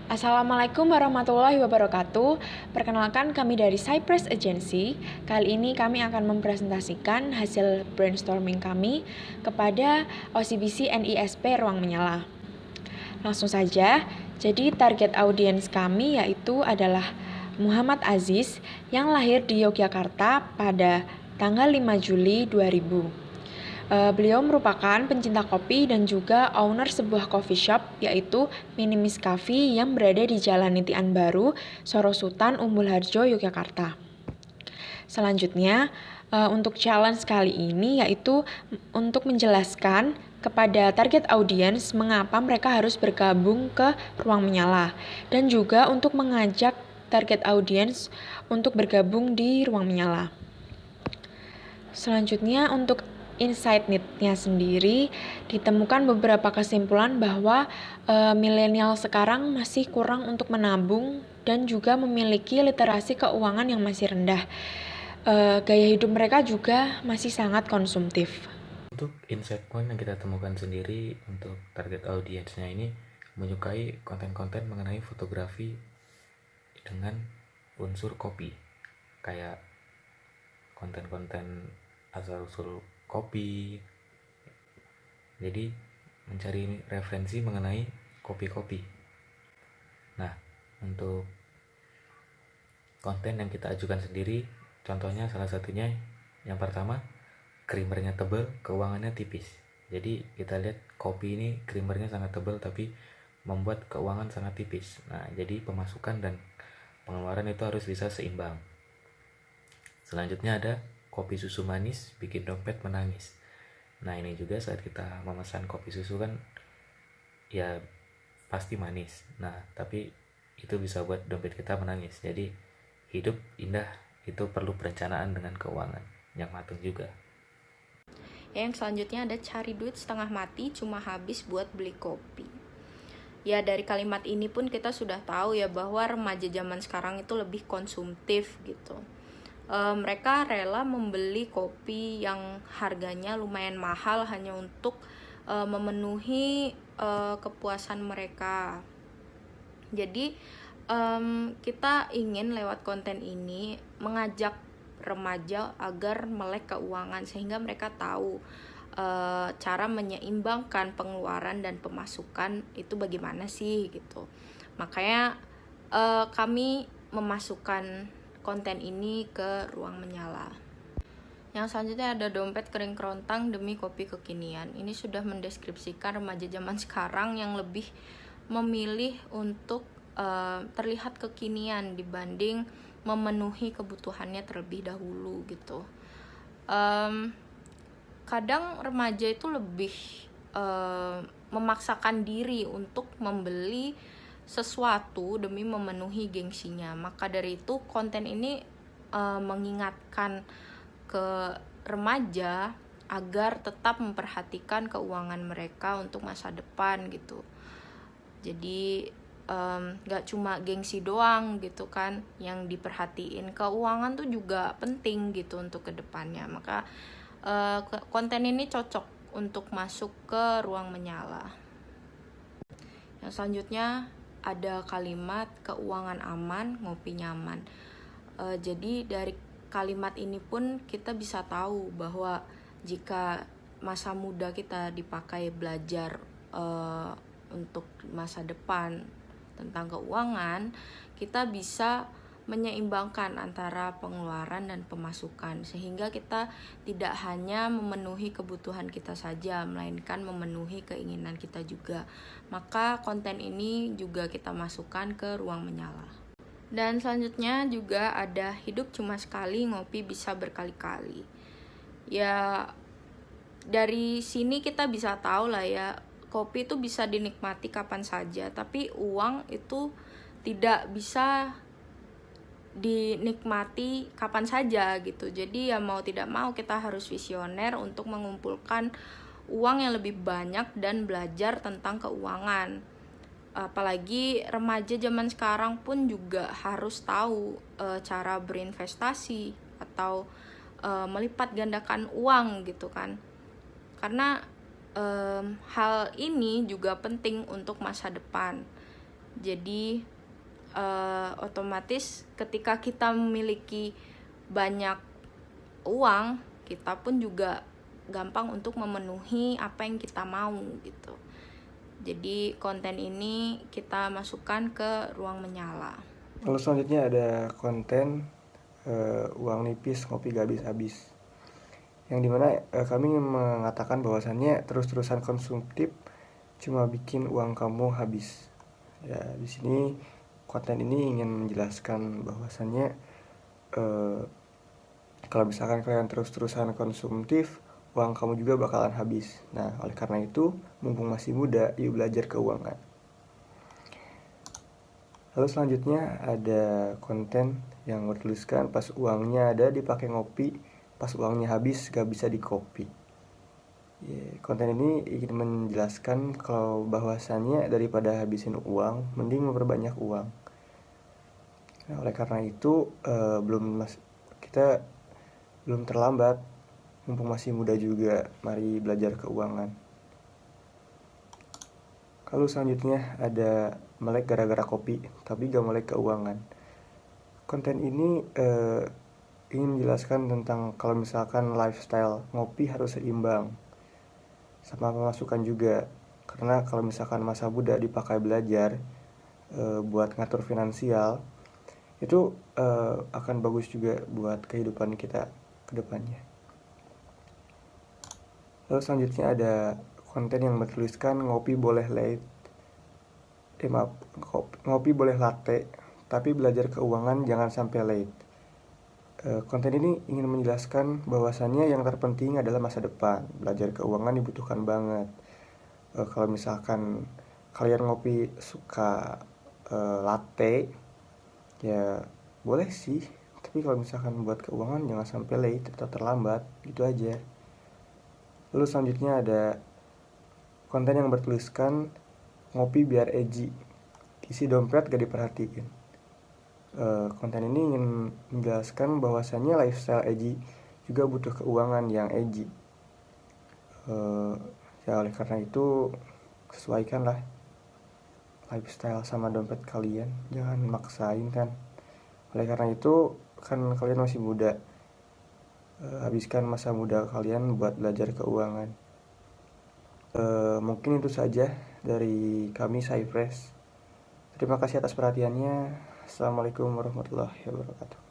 Assalamualaikum warahmatullahi wabarakatuh. Perkenalkan kami dari Cypress Agency. Kali ini kami akan mempresentasikan hasil brainstorming kami kepada OCBC NISP Ruang Menyala. Langsung saja, jadi target audiens kami yaitu adalah Muhammad Aziz yang lahir di Yogyakarta pada tanggal 5 Juli 2000. Beliau merupakan pencinta kopi dan juga owner sebuah coffee shop yaitu Minimis Coffee yang berada di Jalan Nitian Baru, Sorosutan, Umbul Harjo, Yogyakarta. Selanjutnya, untuk challenge kali ini yaitu untuk menjelaskan kepada target audiens mengapa mereka harus bergabung ke Ruang Menyala dan juga untuk mengajak target audiens untuk bergabung di Ruang Menyala. Selanjutnya untuk insight need-nya sendiri ditemukan beberapa kesimpulan bahwa milenial sekarang masih kurang untuk menabung dan juga memiliki literasi keuangan yang masih rendah. Gaya hidup mereka juga masih sangat konsumtif. Untuk insight point yang kita temukan sendiri untuk target audiensnya ini menyukai konten-konten mengenai fotografi dengan unsur kopi, kayak konten-konten asal-usul kopi. Jadi mencari referensi mengenai kopi-kopi. Nah, untuk konten yang kita ajukan sendiri, contohnya salah satunya yang pertama, creamernya tebal, keuangannya tipis. Jadi kita lihat kopi ini creamernya sangat tebal tapi membuat keuangan sangat tipis. Nah, jadi pemasukan dan pengeluaran itu harus bisa seimbang. Selanjutnya ada kopi susu manis bikin dompet menangis. Nah, ini juga saat kita memesan kopi susu kan ya pasti manis. Nah, tapi itu bisa buat dompet kita menangis. Jadi hidup indah itu perlu perencanaan dengan keuangan yang matang juga. Yang selanjutnya ada cari duit setengah mati cuma habis buat beli kopi. Ya, dari kalimat ini pun kita sudah tahu ya bahwa remaja zaman sekarang itu lebih konsumtif gitu. Mereka rela membeli kopi yang harganya lumayan mahal hanya untuk memenuhi kepuasan mereka. Jadi kita ingin lewat konten ini mengajak remaja agar melek keuangan sehingga mereka tahu cara menyeimbangkan pengeluaran dan pemasukan itu bagaimana sih gitu. Makanya kami memasukkan konten ini ke Ruang Menyala. Yang selanjutnya ada dompet kering kerontang demi kopi kekinian. Ini sudah mendeskripsikan remaja zaman sekarang yang lebih memilih untuk terlihat kekinian dibanding memenuhi kebutuhannya terlebih dahulu gitu. Kadang remaja itu lebih memaksakan diri untuk membeli sesuatu demi memenuhi gengsinya. Maka dari itu konten ini mengingatkan ke remaja agar tetap memperhatikan keuangan mereka untuk masa depan gitu. Jadi gak cuma gengsi doang gitu kan yang diperhatiin, keuangan tuh juga penting gitu untuk kedepannya. Maka konten ini cocok untuk masuk ke Ruang Menyala. Yang selanjutnya ada kalimat keuangan aman, ngopi nyaman. Jadi dari kalimat ini pun kita bisa tahu bahwa jika masa muda kita dipakai belajar untuk masa depan tentang keuangan, kita bisa menyeimbangkan antara pengeluaran dan pemasukan sehingga kita tidak hanya memenuhi kebutuhan kita saja melainkan memenuhi keinginan kita juga. Maka konten ini juga kita masukkan ke Ruang Menyala. Dan selanjutnya juga ada hidup cuma sekali, ngopi bisa berkali-kali. Ya, dari sini kita bisa tahu lah ya, kopi itu bisa dinikmati kapan saja, tapi uang itu tidak bisa dinikmati kapan saja gitu. Jadi ya mau tidak mau kita harus visioner untuk mengumpulkan uang yang lebih banyak dan belajar tentang keuangan. Apalagi remaja zaman sekarang pun juga harus tahu cara berinvestasi atau melipat gandakan uang gitu kan. Karena hal ini juga penting untuk masa depan. Jadi otomatis ketika kita memiliki banyak uang, kita pun juga gampang untuk memenuhi apa yang kita mau gitu. Jadi konten ini kita masukkan ke ruang menyala. Lalu selanjutnya ada konten uang nipis ngopi gak habis-habis, yang dimana kami ingin mengatakan bahwasannya terus-terusan konsumtif cuma bikin uang kamu habis. Ya, di sini konten ini ingin menjelaskan bahwasannya kalau misalkan kalian terus-terusan konsumtif, uang kamu juga bakalan habis. Nah, oleh karena itu, mumpung masih muda, yuk belajar keuangan. Lalu selanjutnya ada konten yang bertuliskan pas uangnya ada dipakai ngopi, pas uangnya habis gak bisa dikopi. Konten ini ingin menjelaskan kalau bahwasannya daripada habisin uang, mending memperbanyak uang. Nah, oleh karena itu kita belum terlambat, mumpung masih muda juga, mari belajar keuangan. Lalu selanjutnya ada melek gara-gara kopi, tapi gak melek keuangan. Konten ini ingin menjelaskan tentang kalau misalkan lifestyle ngopi harus seimbang sama pemasukan juga. Karena kalau misalkan masa muda dipakai belajar buat ngatur finansial, itu akan bagus juga buat kehidupan kita ke depannya. Lalu selanjutnya ada konten yang bertuliskan ngopi boleh ngopi boleh latte, tapi belajar keuangan jangan sampai late. Konten ini ingin menjelaskan bahwasannya yang terpenting adalah masa depan. Belajar keuangan dibutuhkan banget. Kalau misalkan kalian ngopi suka latte, ya boleh sih. Tapi kalau misalkan buat keuangan jangan sampai late atau terlambat, gitu aja. Lalu selanjutnya ada konten yang bertuliskan ngopi biar edgy, isi dompet gak diperhatiin. Konten ini ingin menjelaskan bahwasannya lifestyle edgy juga butuh keuangan yang edgy. Ya oleh karena itu sesuaikanlah lifestyle sama dompet kalian, jangan maksain kan. Oleh karena itu kan kalian masih muda, habiskan masa muda kalian buat belajar keuangan. Mungkin itu saja dari kami Cypress. Terima kasih atas perhatiannya. Assalamualaikum warahmatullahi wabarakatuh.